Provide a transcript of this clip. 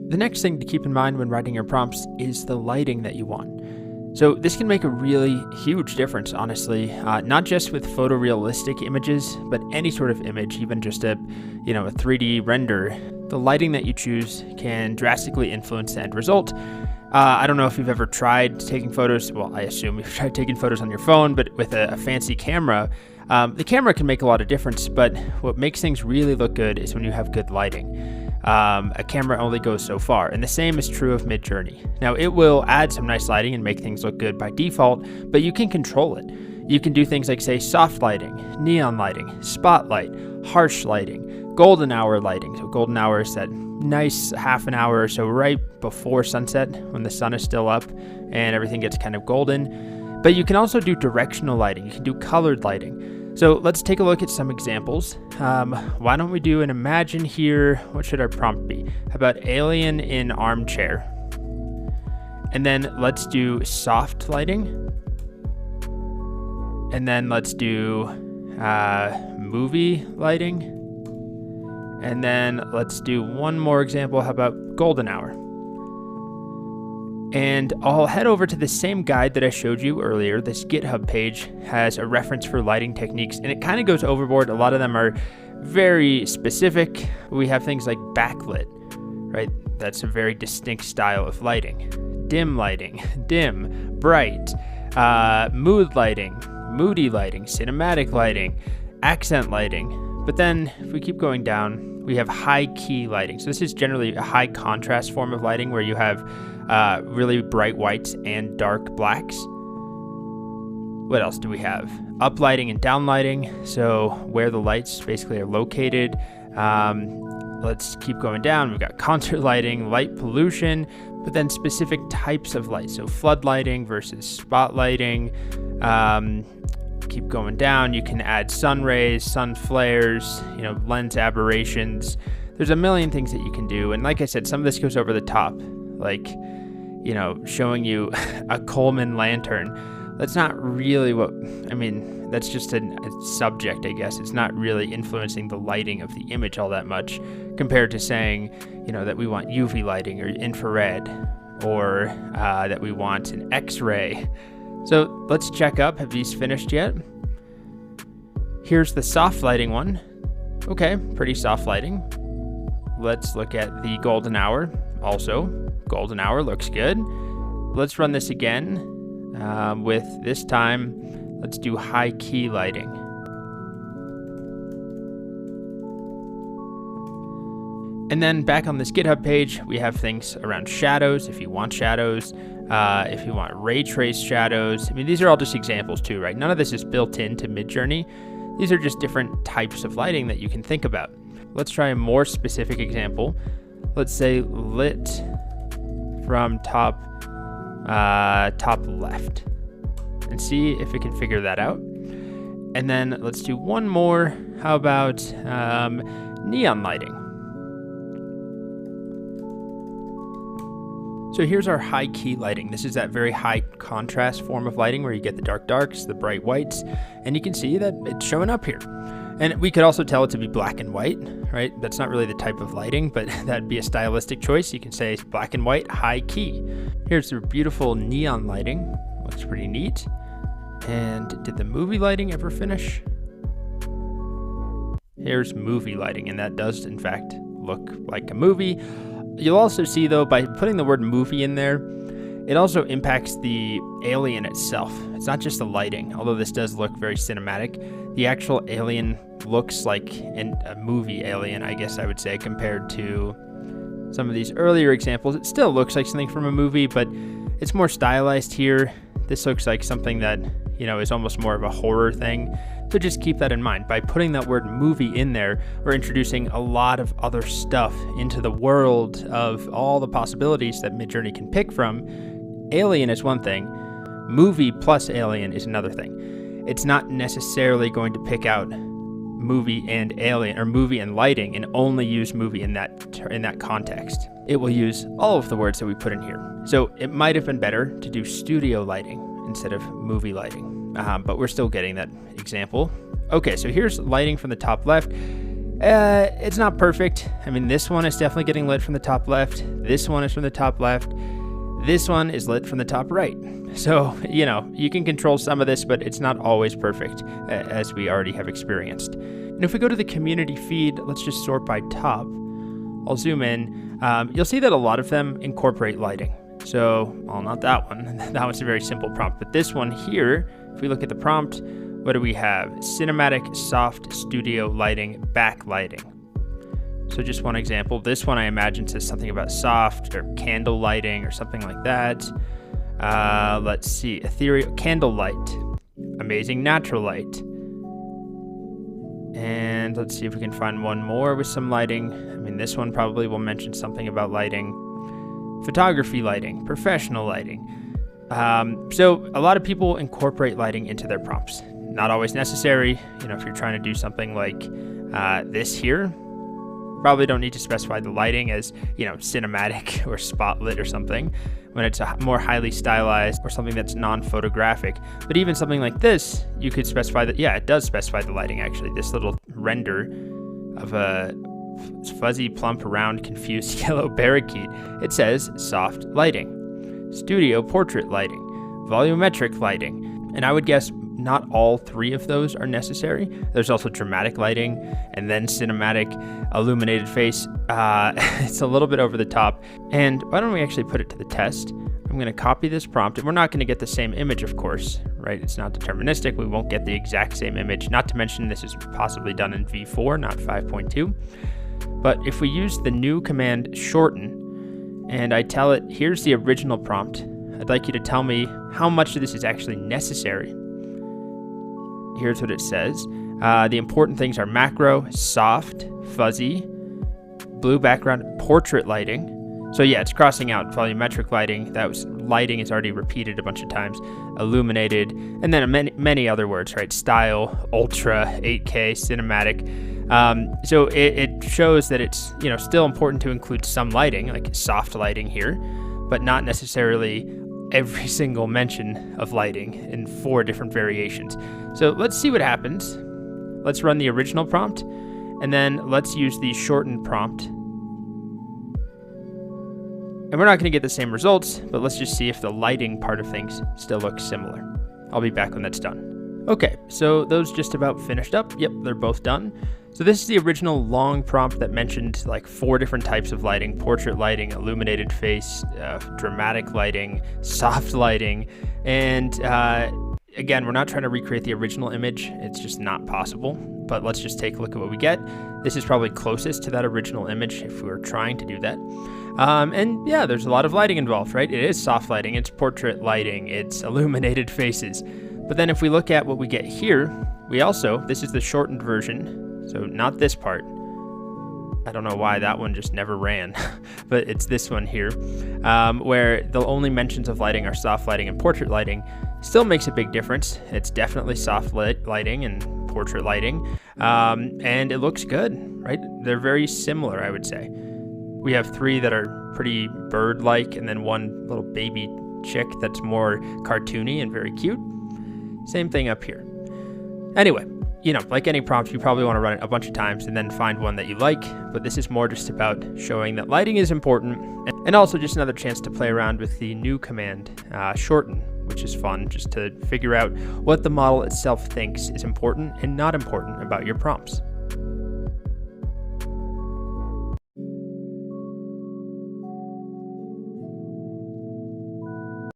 The next thing to keep in mind when writing your prompts is the lighting that you want. So this can make a really huge difference, honestly, not just with photorealistic images, but any sort of image, even just a 3D render. The lighting that you choose can drastically influence the end result. I don't know if you've ever tried taking photos. Well, I assume you've tried taking photos on your phone, but with a fancy camera, the camera can make a lot of difference, but what makes things really look good is when you have good lighting. A camera only goes so far, and the same is true of Midjourney. Now, it will add some nice lighting and make things look good by default, but you can control it. You can do things like, say, soft lighting, neon lighting, spotlight, harsh lighting, golden hour lighting. So golden hour is that nice half an hour or so right before sunset when the sun is still up and everything gets kind of golden. But you can also do directional lighting. You can do colored lighting. So let's take a look at some examples. Why don't we do an imagine here? What should our prompt be? How about alien in armchair? And then let's do soft lighting. And then let's do movie lighting. And then let's do one more example. How about golden hour? And I'll head over to the same guide that I showed you earlier. This GitHub page has a reference for lighting techniques, and it kind of goes overboard. A lot of them are very specific. We have things like backlit, right? That's a very distinct style of lighting. Dim lighting, dim, bright, mood lighting, moody lighting, cinematic lighting, accent lighting. But then if we keep going down, we have high key lighting. So this is generally a high contrast form of lighting where you have really bright whites and dark blacks. What else do we have? Up lighting and down lighting. So where the lights basically are located. Let's keep going down. We've got concert lighting, light pollution, but then specific types of light. So flood lighting versus spot lighting. Keep going down. You can add sun rays, sun flares, lens aberrations. There's a million things that you can do. And like I said, some of this goes over the top, like, showing you a Coleman lantern. That's not really that's just a subject, I guess. It's not really influencing the lighting of the image all that much compared to saying, that we want UV lighting or infrared or that we want an X-ray. So let's check up. Have these finished yet? Here's the soft lighting one. Okay, pretty soft lighting. Let's look at the golden hour. Also, golden hour looks good. Let's run this again with this time. Let's do high key lighting. And then back on this GitHub page, we have things around shadows, if you want shadows, if you want ray trace shadows. These are all just examples too, right? None of this is built into Midjourney. These are just different types of lighting that you can think about. Let's try a more specific example. Let's say lit from top left and see if it can figure that out. And then let's do one more. How about neon lighting? So here's our high key lighting. This is that very high contrast form of lighting where you get the dark darks, the bright whites, and you can see that it's showing up here. And we could also tell it to be black and white, right? That's not really the type of lighting, but that'd be a stylistic choice. You can say black and white, high key. Here's the beautiful neon lighting. Looks pretty neat. And did the movie lighting ever finish? Here's movie lighting, and that does in fact look like a movie. You'll also see though, by putting the word movie in there, it also impacts the alien itself. It's not just the lighting, although this does look very cinematic. The actual alien looks like a movie alien, I guess I would say, compared to some of these earlier examples. It still looks like something from a movie, but it's more stylized here. This looks like something that, is almost more of a horror thing. So just keep that in mind. By putting that word movie in there, we're introducing a lot of other stuff into the world of all the possibilities that Midjourney can pick from. Alien is one thing. Movie plus alien is another thing. It's not necessarily going to pick out movie and alien or movie and lighting and only use movie in that context. It will use all of the words that we put in here. So it might have been better to do studio lighting instead of movie lighting, but we're still getting that example. Okay, so here's lighting from the top left. It's not perfect. I mean, this one is definitely getting lit from the top left. This one is from the top left. This one is lit from the top right. So, you can control some of this, but it's not always perfect, as we already have experienced. And if we go to the community feed, let's just sort by top. I'll zoom in. You'll see that a lot of them incorporate lighting. So, well, not that one. That one's a very simple prompt. But this one here, if we look at the prompt, what do we have? Cinematic, soft, studio lighting, backlighting. So just one example. This one I imagine says something about soft or candle lighting or something like that. Let's see. Ethereal candle light. Amazing natural light. And let's see if we can find one more with some lighting. I mean, this one probably will mention something about lighting. Photography lighting, professional lighting. So a lot of people incorporate lighting into their prompts. Not always necessary. If you're trying to do something like this here, probably don't need to specify the lighting as, cinematic or spotlit or something when it's a more highly stylized or something that's non-photographic. But even something like this, you could specify that, yeah, it does specify the lighting actually. This little render of a fuzzy, plump, round, confused yellow parakeet. It says soft lighting, studio portrait lighting, volumetric lighting. And I would guess not all three of those are necessary. There's also dramatic lighting and then cinematic, illuminated face. It's a little bit over the top. And why don't we actually put it to the test? I'm going to copy this prompt, and we're not going to get the same image, of course, right? It's not deterministic. We won't get the exact same image. Not to mention this is possibly done in V4, not 5.2. But if we use the new command shorten, and I tell it, here's the original prompt, I'd like you to tell me how much of this is actually necessary. Here's what it says. The important things are macro, soft, fuzzy, blue background, portrait lighting. So yeah, it's crossing out volumetric lighting. That was lighting is already repeated a bunch of times. Illuminated, and then many other words, right? Style, ultra, 8K, cinematic. So it shows that it's still important to include some lighting, like soft lighting here, but not necessarily every single mention of lighting in 4 different variations. So let's see what happens. Let's run the original prompt, and then let's use the shortened prompt. And we're not going to get the same results, but let's just see if the lighting part of things still looks similar. I'll be back when that's done. Okay, so those just about finished up. Yep, they're both done. So this is the original long prompt that mentioned like 4 different types of lighting: portrait lighting, illuminated face, dramatic lighting, soft lighting. And again, we're not trying to recreate the original image. It's just not possible. But let's just take a look at what we get. This is probably closest to that original image if we were trying to do that. And yeah, there's a lot of lighting involved, right? It is soft lighting, it's portrait lighting, it's illuminated faces. But then if we look at what we get here, this is the shortened version, so not this part. I don't know why that one just never ran, but it's this one here, where the only mentions of lighting are soft lighting and portrait lighting. Still makes a big difference. It's definitely soft lighting and portrait lighting, and it looks good, right? They're very similar, I would say. We have 3 that are pretty bird-like, and then 1 little baby chick that's more cartoony and very cute. Same thing up here. Anyway, like any prompt, you probably want to run it a bunch of times and then find one that you like, but this is more just about showing that lighting is important, and also just another chance to play around with the new command, shorten, which is fun, just to figure out what the model itself thinks is important and not important about your prompts.